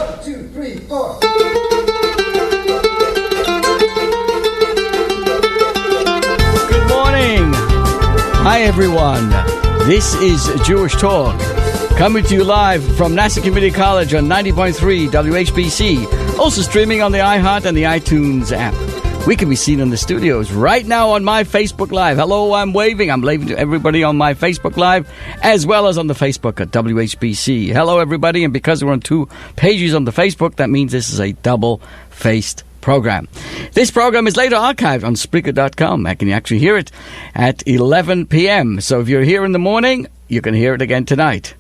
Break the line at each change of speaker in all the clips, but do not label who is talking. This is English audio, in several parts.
1, 2, 3, 4.
Good morning. Hi, everyone. This is Jewish Talk, coming to you live from Nassau Community College on 90.3 WHPC, also streaming on the iHeart and the iTunes app. We can be seen in the studios right now on my Facebook Live. Hello, I'm waving. I'm waving to everybody on my Facebook Live, as well as on the Facebook at WHPC. Hello, everybody. And because we're on two pages on the Facebook, that means this is a double-faced program. This program is later archived on Spreaker.com. I can actually hear it at 11 p.m. So if you're here in the morning, you can hear it again tonight.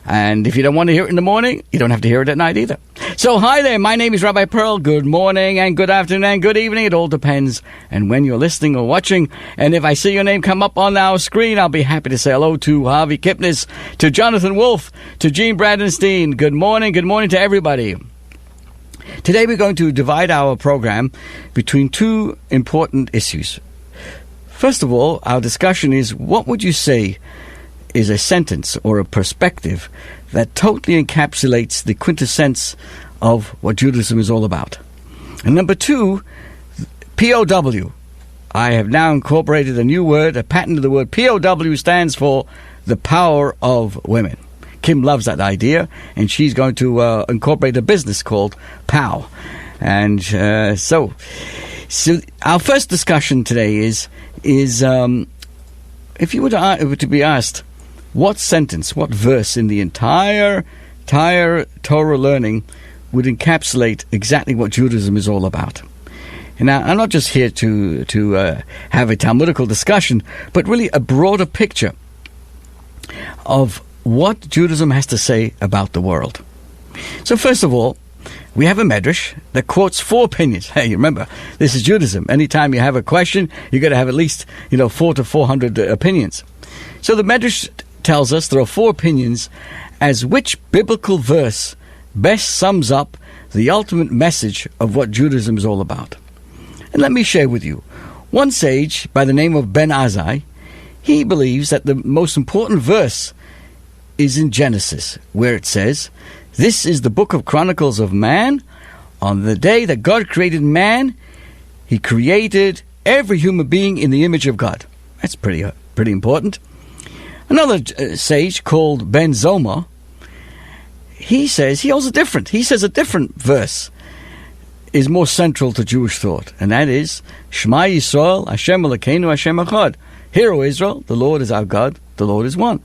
And if you don't want to hear it in the morning, you don't have to hear it at night either. So hi there, my name is Rabbi Pearl. Good morning and good afternoon and good evening. It all depends on when you're listening or watching. And if I see your name come up on our screen, I'll be happy to say hello to Harvey Kipnis, to Jonathan Wolf, to Gene Bradenstein. Good morning to everybody. Today we're going to divide our program between two important issues. First of all, our discussion is, what would you say is a sentence or a perspective that totally encapsulates the quintessence of what Judaism is all about? And number two, POW. I have now incorporated a new word, a patent of the word. POW stands for the power of women. Kim loves that idea, and she's going to incorporate a business called POW. And so our first discussion today is if you were to be asked, what sentence, what verse in the entire Torah learning would encapsulate exactly what Judaism is all about? And now, I'm not just here to have a Talmudical discussion, but really a broader picture of what Judaism has to say about the world. So first of all, we have a medrash that quotes four opinions. Hey, remember, this is Judaism. Anytime you have a question, you've got to have at least 400 to 400 opinions. So the medrash tells us there are four opinions as which biblical verse best sums up the ultimate message of what Judaism is all about. And let me share with you. One sage by the name of Ben Azai, he believes that the most important verse is in Genesis, where it says, "This is the book of Chronicles of man. On the day that God created man, he created every human being in the image of God." That's pretty important. Another sage called Ben Zoma, he says a different verse is more central to Jewish thought, and that is, "Shema Yisrael, Hashem Elokeinu, Hashem Echad." Hear, O Israel, the Lord is our God, the Lord is one.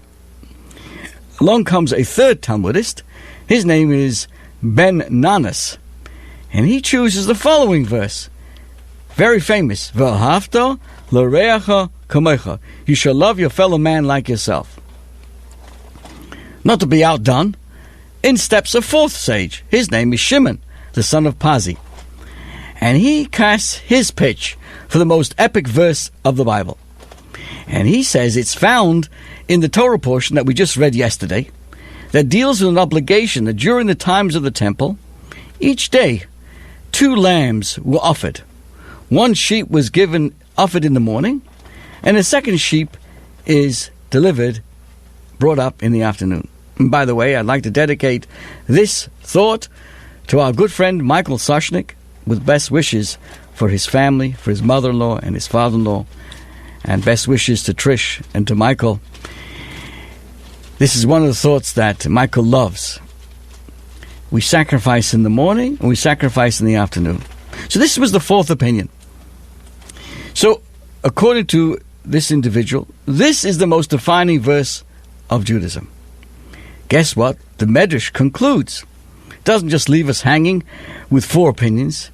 Along comes a third Talmudist. His name is Ben Nanas, and he chooses the following verse, very famous, "V'ahavta l'reacha kamecha." You shall love your fellow man like yourself. Not to be outdone, in steps a fourth sage. His name is Shimon, the son of Pazi, and he casts his pitch for the most epic verse of the Bible. And he says it's found in the Torah portion that we just read yesterday, that deals with an obligation that during the times of the temple, each day, 2 lambs were offered. One sheep was offered in the morning, and the second sheep is brought up in the afternoon. And by the way, I'd like to dedicate this thought to our good friend Michael Soshnik, with best wishes for his family, for his mother-in-law and his father-in-law, and best wishes to Trish and to Michael. This is one of the thoughts that Michael loves. We sacrifice in the morning and we sacrifice in the afternoon. So this was the fourth opinion. So according to this individual, this is the most defining verse of Judaism. Guess what? The Medrash concludes. It doesn't just leave us hanging with four opinions.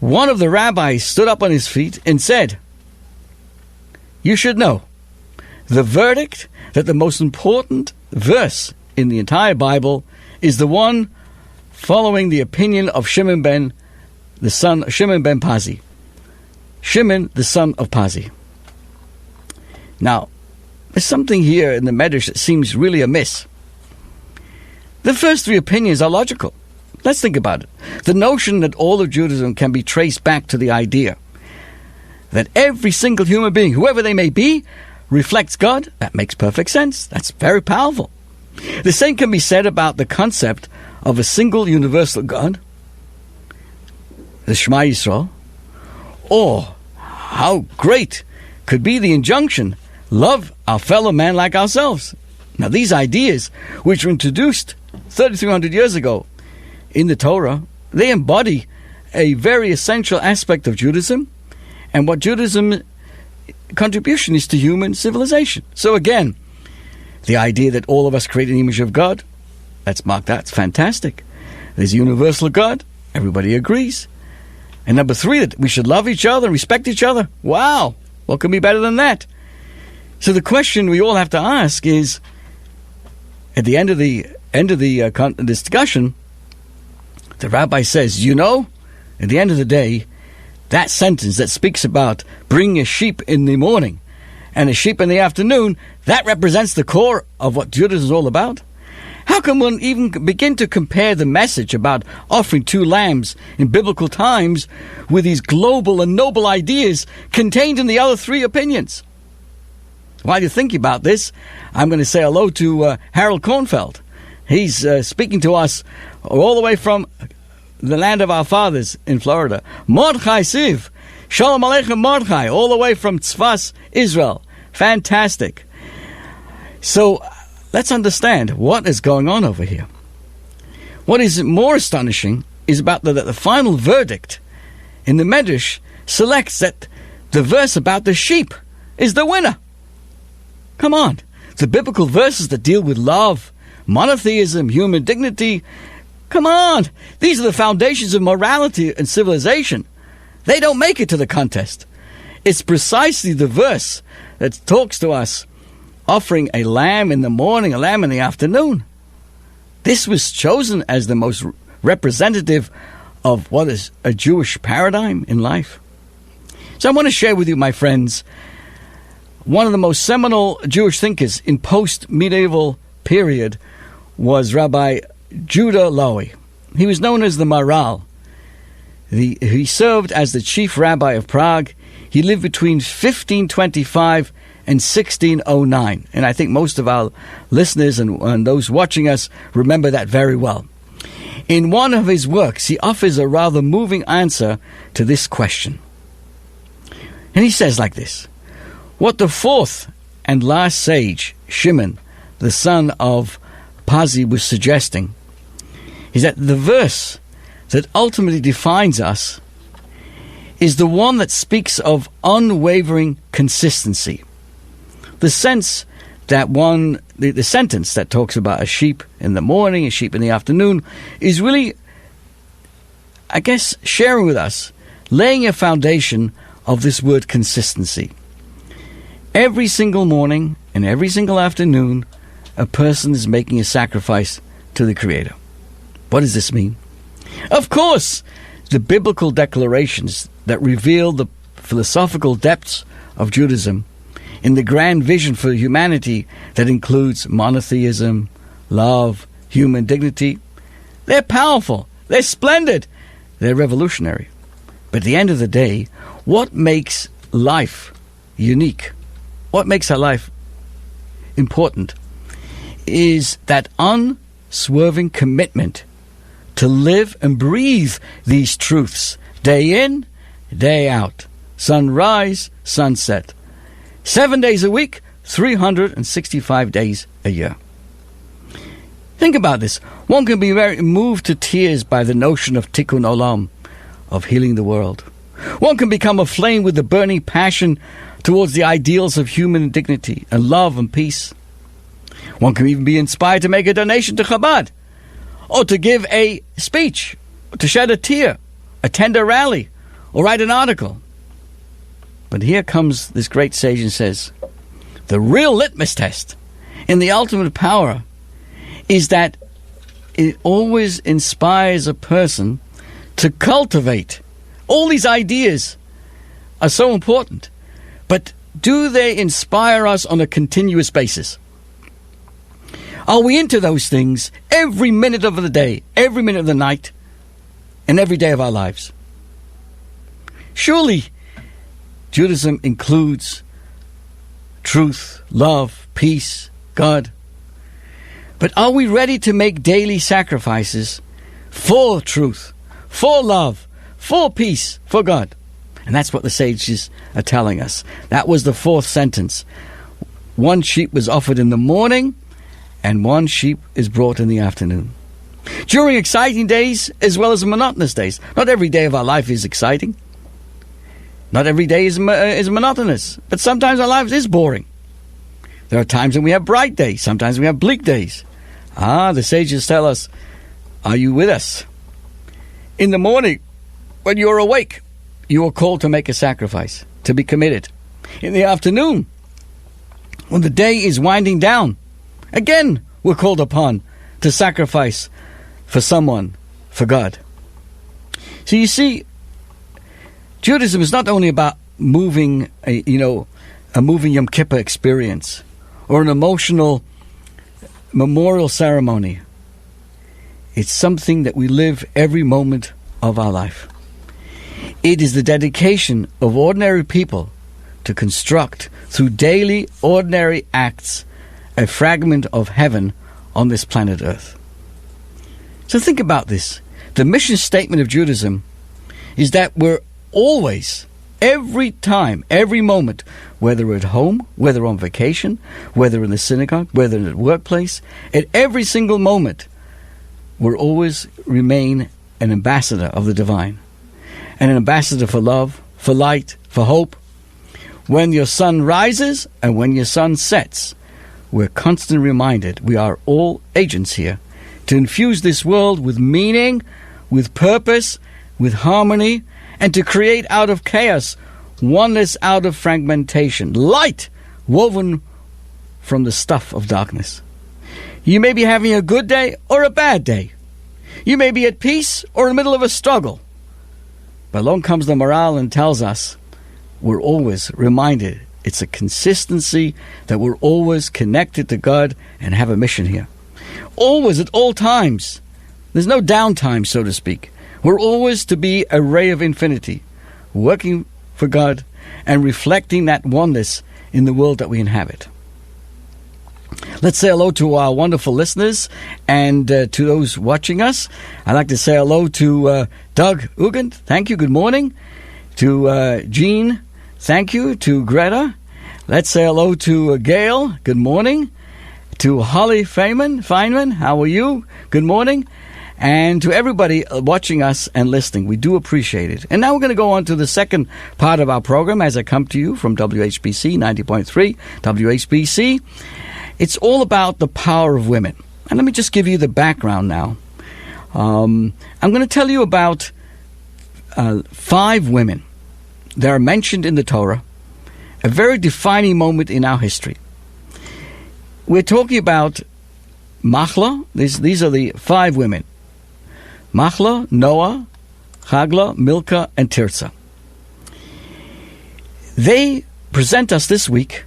One of the rabbis stood up on his feet and said, "You should know the verdict that the most important verse in the entire Bible is the one following the opinion of Shimon ben Pazi. Shimon, the son of Pazi." Now, there's something here in the Medrash that seems really amiss. The first three opinions are logical. Let's think about it. The notion that all of Judaism can be traced back to the idea that every single human being, whoever they may be, reflects God, that makes perfect sense. That's very powerful. The same can be said about the concept of a single universal God, the Shema Yisrael, or how great could be the injunction, love our fellow man like ourselves. Now these ideas, which were introduced 3,300 years ago in the Torah, they embody a very essential aspect of Judaism and what Judaism's contribution is to human civilization. So again, the idea that all of us create an image of God, let's mark that, it's fantastic. There's a universal God, everybody agrees. And number 3, that we should love each other and respect each other. Wow, what can be better than that? So the question we all have to ask is, at the end of the discussion, the rabbi says, at the end of the day, that sentence that speaks about bringing a sheep in the morning and a sheep in the afternoon, that represents the core of what Judaism is all about. How can one even begin to compare the message about offering 2 lambs in biblical times with these global and noble ideas contained in the other 3 opinions? While you're thinking about this, I'm going to say hello to Harold Kornfeld. He's speaking to us all the way from the land of our fathers in Florida. Mordechai Siv, Shalom Aleichem Mordechai, all the way from Tzfas, Israel. Fantastic. So let's understand what is going on over here. What is more astonishing is about the final verdict in the Medrash selects that the verse about the sheep is the winner. Come on. The biblical verses that deal with love, monotheism, human dignity, come on. These are the foundations of morality and civilization. They don't make it to the contest. It's precisely the verse that talks to us offering a lamb in the morning, a lamb in the afternoon. This was chosen as the most representative of what is a Jewish paradigm in life. So I want to share with you, my friends, one of the most seminal Jewish thinkers in post-medieval period was Rabbi Judah Lowy. He was known as the Maral. He served as the chief rabbi of Prague. He lived between 1525 and 1609. And I think most of our listeners and those watching us remember that very well. In one of his works, he offers a rather moving answer to this question. And he says like this: what the 4th and last sage, Shimon, the son of Pazi, was suggesting is that the verse that ultimately defines us is the one that speaks of unwavering consistency. The sense that the sentence that talks about a sheep in the morning, a sheep in the afternoon, is really, I guess, sharing with us, laying a foundation of this word consistency. Every single morning and every single afternoon, a person is making a sacrifice to the Creator. What does this mean? Of course, the biblical declarations that reveal the philosophical depths of Judaism in the grand vision for humanity that includes monotheism, love, human dignity, they're powerful, they're splendid, they're revolutionary. But at the end of the day, what makes life unique, what makes our life important, is that unswerving commitment to live and breathe these truths day in, day out, sunrise, sunset, 7 days a week, 365 days a year. Think about this. One can be very moved to tears by the notion of tikkun olam, of healing the world. One can become aflame with the burning passion towards the ideals of human dignity and love and peace. One can even be inspired to make a donation to Chabad, or to give a speech, or to shed a tear, attend a rally, or write an article. But here comes this great sage and says, the real litmus test in the ultimate power is that it always inspires a person to cultivate. All these ideas are so important, but do they inspire us on a continuous basis? Are we into those things every minute of the day, every minute of the night, and every day of our lives? Surely, Judaism includes truth, love, peace, God. But are we ready to make daily sacrifices for truth, for love, for peace, for God? And that's what the sages are telling us. That was the fourth sentence. One sheep was offered in the morning, and one sheep is brought in the afternoon. During exciting days as well as monotonous days. Not every day of our life is exciting. Not every day is monotonous. But sometimes our life is boring. There are times when we have bright days. Sometimes we have bleak days. The sages tell us, are you with us? In the morning, when you are awake, you are called to make a sacrifice, to be committed. In the afternoon, when the day is winding down, again, we're called upon to sacrifice for someone, for God. So you see, Judaism is not only about moving, a moving Yom Kippur experience or an emotional memorial ceremony. It's something that we live every moment of our life. It is the dedication of ordinary people to construct, through daily, ordinary acts, a fragment of heaven on this planet Earth. So think about this. The mission statement of Judaism is that we're always, every time, every moment, whether at home, whether on vacation, whether in the synagogue, whether in the workplace, at every single moment, we'll always remain an ambassador of the divine. And an ambassador for love, for light, for hope. When your sun rises and when your sun sets, we're constantly reminded we are all agents here to infuse this world with meaning, with purpose, with harmony, and to create out of chaos oneness out of fragmentation, light woven from the stuff of darkness. You may be having a good day or a bad day. You may be at peace or in the middle of a struggle. But along comes the morale and tells us we're always reminded it's a consistency that we're always connected to God and have a mission here. Always, at all times. There's no downtime, so to speak. We're always to be a ray of infinity, working for God and reflecting that oneness in the world that we inhabit. Let's say hello to our wonderful listeners and to those watching us. I'd like to say hello to Doug Ugent. Thank you. Good morning. To Jean. Thank you. To Greta. Let's say hello to Gail. Good morning. To Holly Feynman. How are you? Good morning. And to everybody watching us and listening, we do appreciate it. And now we're going to go on to the second part of our program as I come to you from WHPC 90.3 WHPC. It's all about the power of women. And let me just give you the background now. I'm going to tell you about 5 women that are mentioned in the Torah, a very defining moment in our history. We're talking about Machla. These are the 5 women. Machla, Noah, Hagla, Milcah, and Tirzah. They present us this week,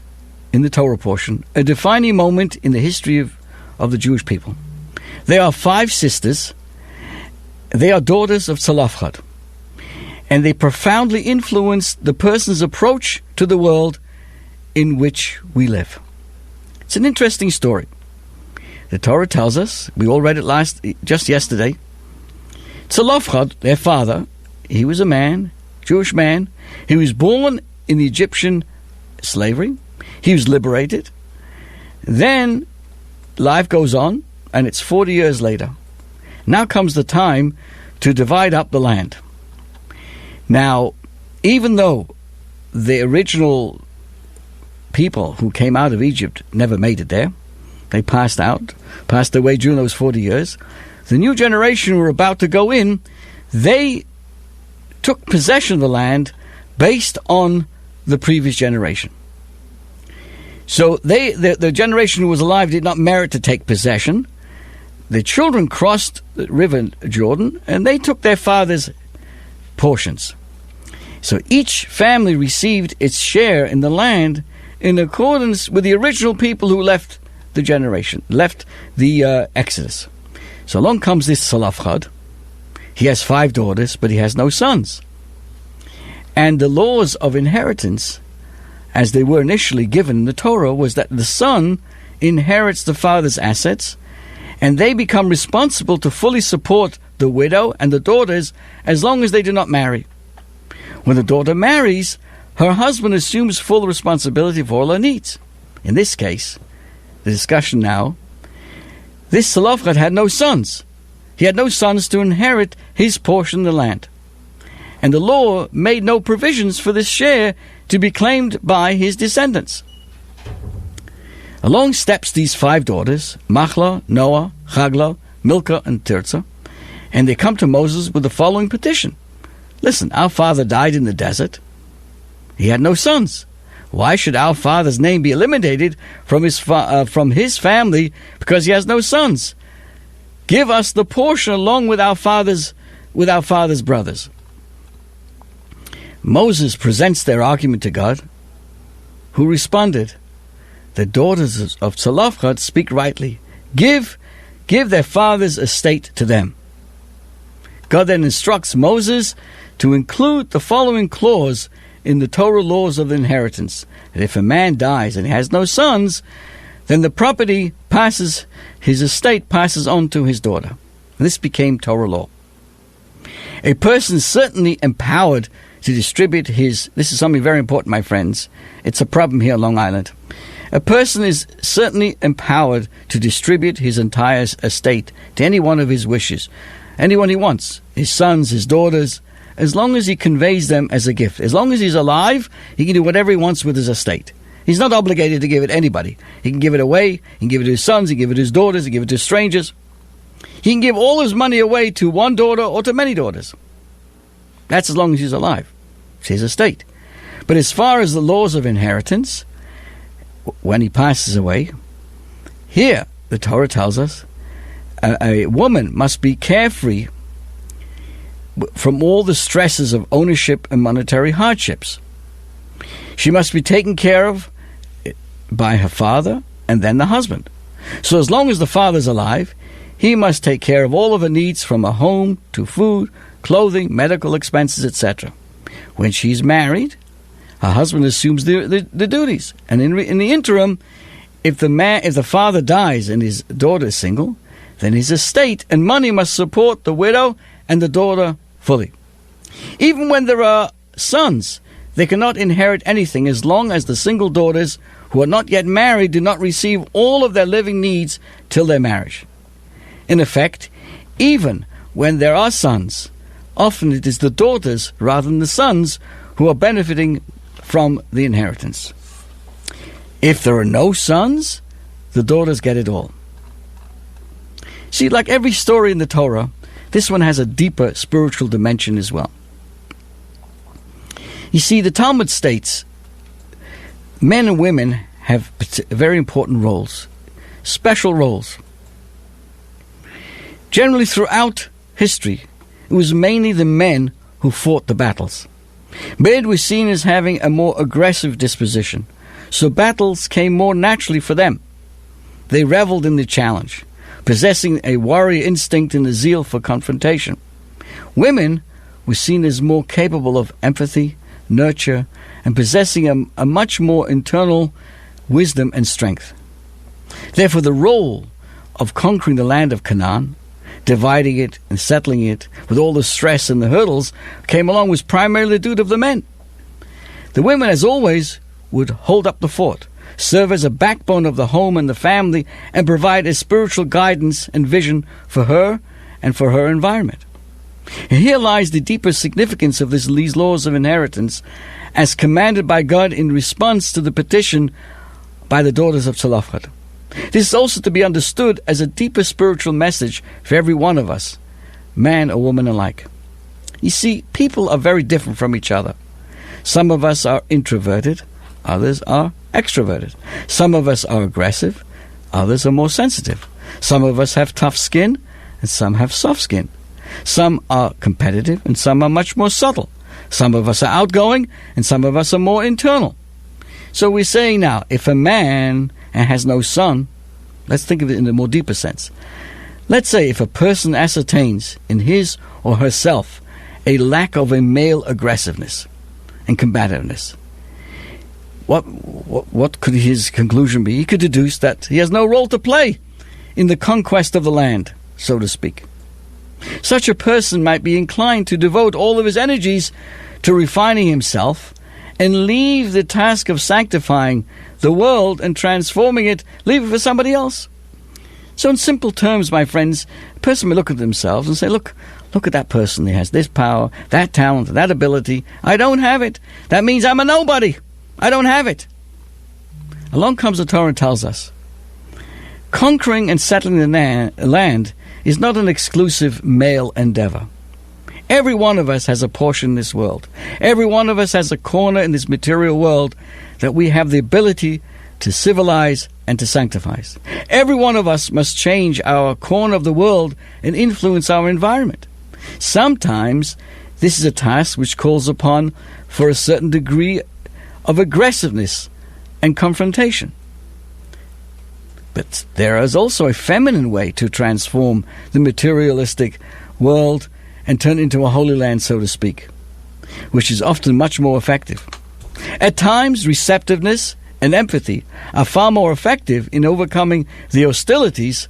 in the Torah portion, a defining moment in the history of the Jewish people. They are 5 sisters. They are daughters of Tzalafchad. And they profoundly influenced the person's approach to the world in which we live. It's an interesting story. The Torah tells us, we all read it just yesterday, Tzalafchad, their father, he was a man, Jewish man. He was born in the Egyptian slavery. He was liberated. Then life goes on, and it's 40 years later. Now comes the time to divide up the land. Now, even though the original people who came out of Egypt never made it there, they passed away during those 40 years, the new generation who were about to go in, they took possession of the land based on the previous generation. So the generation who was alive did not merit to take possession. The children crossed the river Jordan, and they took their father's portions. So each family received its share in the land in accordance with the original people who left the generation, left the Exodus. So along comes this Tzalafchad. He has 5 daughters, but he has no sons. And the laws of inheritance, as they were initially given in the Torah, was that the son inherits the father's assets and they become responsible to fully support the widow and the daughters as long as they do not marry. When the daughter marries, her husband assumes full responsibility for all her needs. In this case, the discussion now, this Tzlofchad had no sons. He had no sons to inherit his portion of the land. And the law made no provisions for this share to be claimed by his descendants. Along steps these 5 daughters, Machla, Noah, Chagla, Milcah, and Tirzah, and they come to Moses with the following petition. Listen, our father died in the desert. He had no sons. Why should our father's name be eliminated from his family because he has no sons? Give us the portion along with our father's brothers. Moses presents their argument to God, who responded, the daughters of Tzlofchad speak rightly. Give their father's estate to them. God then instructs Moses to include the following clause in the Torah laws of inheritance, that if a man dies and he has no sons, then the property his estate passes on to his daughter. And this became Torah law. A person is certainly empowered to distribute this is something very important, my friends. It's a problem here on Long Island. A person is certainly empowered to distribute his entire estate to any one of his wishes, anyone he wants, his sons, his daughters, as long as he conveys them as a gift. As long as he's alive, he can do whatever he wants with his estate. He's not obligated to give it to anybody. He can give it away, he can give it to his sons, he can give it to his daughters, he can give it to strangers. He can give all his money away to one daughter or to many daughters. That's as long as he's alive. It's his estate. But as far as the laws of inheritance, when he passes away, here the Torah tells us a woman must be carefree from all the stresses of ownership and monetary hardships. She must be taken care of by her father and then the husband. So as long as the father's alive, he must take care of all of her needs, from a home to food, clothing, medical expenses, etc. When she's married, her husband assumes the duties. And in the interim, if the father dies and his daughter is single, then his estate and money must support the widow and the daughter fully. Even when there are sons, they cannot inherit anything as long as the single daughters who are not yet married do not receive all of their living needs till their marriage. In effect, even when there are sons, often it is the daughters rather than the sons who are benefiting from the inheritance. If there are no sons, the daughters get it all. See, like every story in the Torah, this one has a deeper spiritual dimension as well. You see, the Talmud states men and women have very important roles, special roles. Generally, throughout history, it was mainly the men who fought the battles. Men were seen as having a more aggressive disposition, so battles came more naturally for them. They reveled in the challenge, possessing a warrior instinct and a zeal for confrontation. Women were seen as more capable of empathy, nurture, and possessing a much more internal wisdom and strength. Therefore, the role of conquering the land of Canaan, dividing it and settling it with all the stress and the hurdles came along was primarily the duty of the men. The women, as always, would hold up the fort, serve as a backbone of the home and the family, and provide a spiritual guidance and vision for her and for her environment. And here lies the deeper significance of these laws of inheritance as commanded by God in response to the petition by the daughters of Tzlofchad. This is also to be understood as a deeper spiritual message for every one of us, man or woman alike. You see, people are very different from each other. Some of us are introverted, others are extroverted. Some of us are aggressive, others are more sensitive. Some of us have tough skin, and some have soft skin. Some are competitive, and some are much more subtle. Some of us are outgoing, and some of us are more internal. So we're saying now, if a man has no son, let's think of it in a more deeper sense. Let's say if a person ascertains in his or herself a lack of a male aggressiveness and combativeness, what could his conclusion be? He could deduce that he has no role to play in the conquest of the land, so to speak. Such a person might be inclined to devote all of his energies to refining himself and leave the task of sanctifying the world and transforming it, leave it for somebody else. So in simple terms, my friends, a person may look at themselves and say, look at that person. He has this power, that talent, that ability. I don't have it. That means I'm a nobody. I don't have it. Along comes the Torah and tells us, conquering and settling the land is not an exclusive male endeavor. Every one of us has a portion in this world. Every one of us has a corner in this material world that we have the ability to civilize and to sanctify. Every one of us must change our corner of the world and influence our environment. Sometimes this is a task which calls upon for a certain degree of aggressiveness and confrontation. But there is also a feminine way to transform the materialistic world and turn it into a holy land, so to speak, which is often much more effective. At times, receptiveness and empathy are far more effective in overcoming the hostilities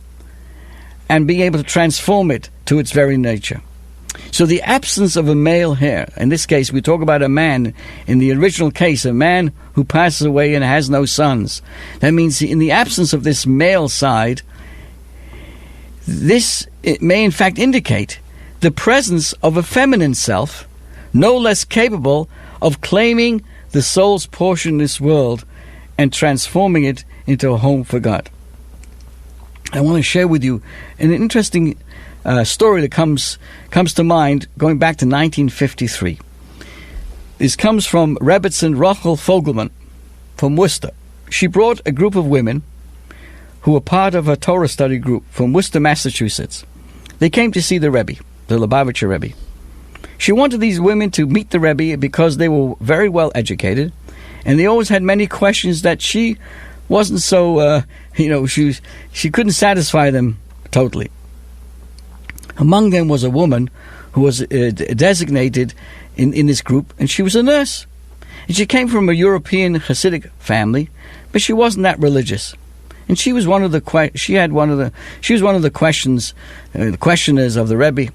and being able to transform it to its very nature. So the absence of a male here, in this case we talk about a man, in the original case, a man who passes away and has no sons. That means in the absence of this male side, it may in fact indicate the presence of a feminine self, no less capable of claiming the soul's portion in this world and transforming it into a home for God. I want to share with you an interesting story that comes to mind going back to 1953. This comes from Rebbetzin Rachel Fogelman from Worcester. She brought a group of women who were part of a Torah study group from Worcester, Massachusetts. They came to see the Rebbe, the Lubavitcher Rebbe. She wanted these women to meet the Rebbe because they were very well educated, and they always had many questions that she wasn't so, she couldn't satisfy them totally. Among them was a woman who was designated in this group, and she was a nurse. And she came from a European Hasidic family, but she wasn't that religious. And she was one of the questioners of the Rebbe.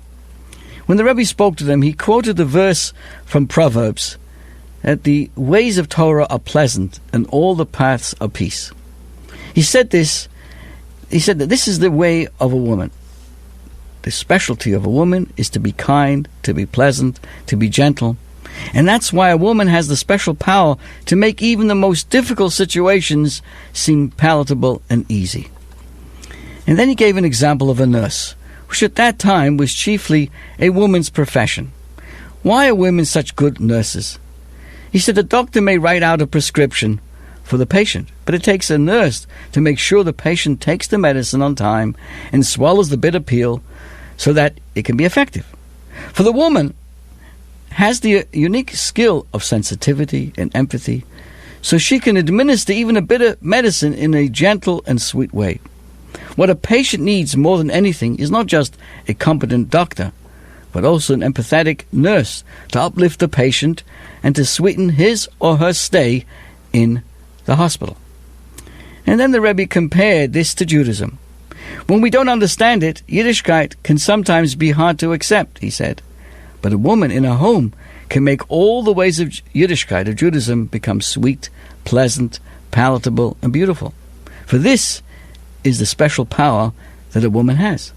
When the Rebbe spoke to them, he quoted the verse from Proverbs that the ways of Torah are pleasant and all the paths are peace. He said that this is the way of a woman. The specialty of a woman is to be kind, to be pleasant, to be gentle. And that's why a woman has the special power to make even the most difficult situations seem palatable and easy. And then he gave an example of a nurse, which at that time was chiefly a woman's profession. Why are women such good nurses? He said the doctor may write out a prescription for the patient, but it takes a nurse to make sure the patient takes the medicine on time and swallows the bitter pill so that it can be effective. For the woman has the unique skill of sensitivity and empathy, so she can administer even a bitter medicine in a gentle and sweet way. What a patient needs more than anything is not just a competent doctor, but also an empathetic nurse to uplift the patient and to sweeten his or her stay in the hospital. And then the Rebbe compared this to Judaism. When we don't understand it, Yiddishkeit can sometimes be hard to accept, he said. But a woman in a home can make all the ways of Yiddishkeit, of Judaism, become sweet, pleasant, palatable, and beautiful. For this is the special power that a woman has.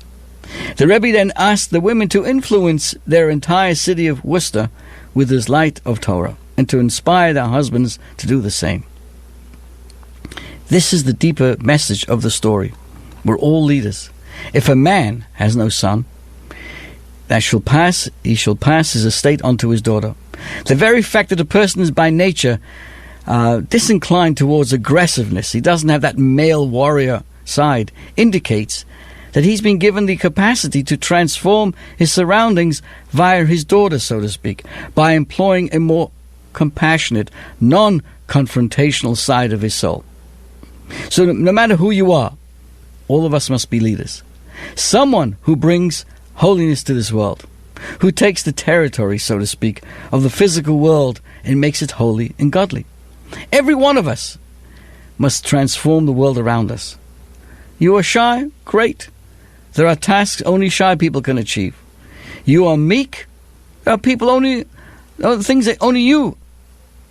The Rebbe then asked the women to influence their entire city of Worcester with his light of Torah, and to inspire their husbands to do the same. This is the deeper message of the story. We're all leaders. If a man has no son, he shall pass his estate on to his daughter. The very fact that a person is by nature disinclined towards aggressiveness, he doesn't have that male warrior side, indicates that he's been given the capacity to transform his surroundings via his daughter, so to speak, by employing a more compassionate, non-confrontational side of his soul. So no matter who you are, all of us must be leaders. Someone who brings holiness to this world, who takes the territory, so to speak, of the physical world and makes it holy and godly. Every one of us must transform the world around us. You are shy? Great. There are tasks only shy people can achieve. You are meek? There are things that only you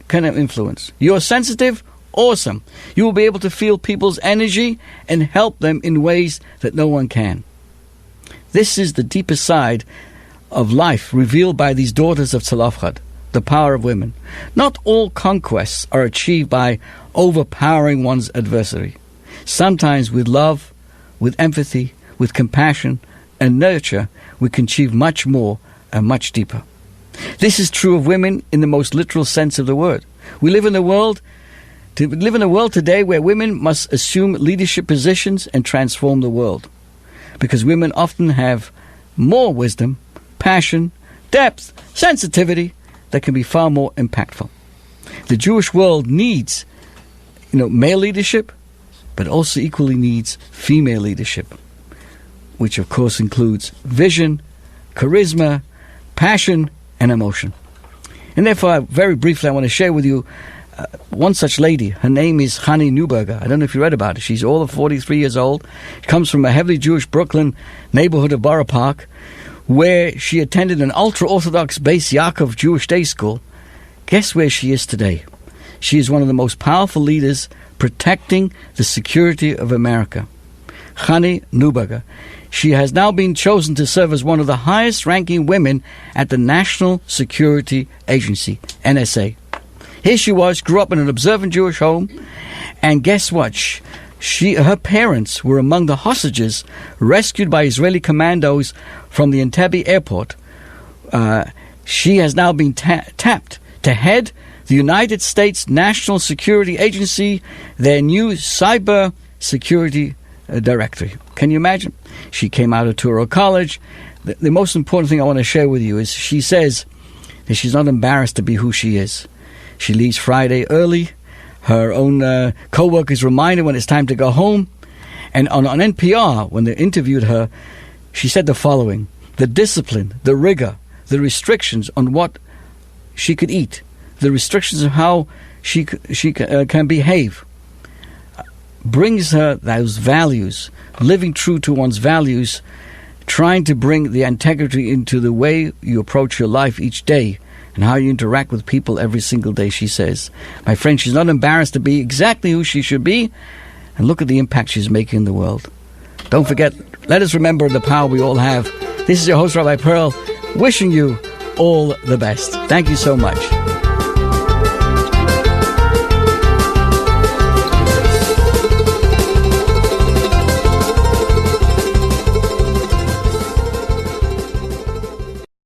can influence. You are sensitive? Awesome. You will be able to feel people's energy and help them in ways that no one can. This is the deeper side of life revealed by these daughters of Tzalafchad, the power of women. Not all conquests are achieved by overpowering one's adversary. Sometimes with love, with empathy, with compassion and nurture, we can achieve much more and much deeper. This is true of women in the most literal sense of the word. We live in a world today where women must assume leadership positions and transform the world, because women often have more wisdom, passion, depth, sensitivity that can be far more impactful. The Jewish world needs, male leadership, but also equally needs female leadership, which of course includes vision, charisma, passion, and emotion. And therefore, very briefly, I want to share with you one such lady. Her name is Chani Neuberger. I don't know if you read about her. She's all of 43 years old. She comes from a heavily Jewish Brooklyn neighborhood of Borough Park, where she attended an ultra-Orthodox Beis Yaakov Jewish day school. Guess where she is today? She is one of the most powerful leaders protecting the security of America. Chani Neuberger. She has now been chosen to serve as one of the highest-ranking women at the National Security Agency, NSA. Here she was, grew up in an observant Jewish home, and guess what? Her parents were among the hostages rescued by Israeli commandos from the Entebbe airport. She has now been tapped to head the United States National Security Agency, their new cyber security directory. Can you imagine? She came out of Touro College. The most important thing I want to share with you is she says that she's not embarrassed to be who she is. She leaves Friday early. Her own co-workers remind her when it's time to go home. And on NPR, when they interviewed her, she said the following: the discipline, the rigor, the restrictions on what she could eat, the restrictions of how she can behave, brings her those values, living true to one's values, trying to bring the integrity into the way you approach your life each day and how you interact with people every single day, she says. My friend, she's not embarrassed to be exactly who she should be, and look at the impact she's making in the world. Don't forget, let us remember the power we all have. This is your host, Rabbi Pearl, wishing you all the best. Thank you so much.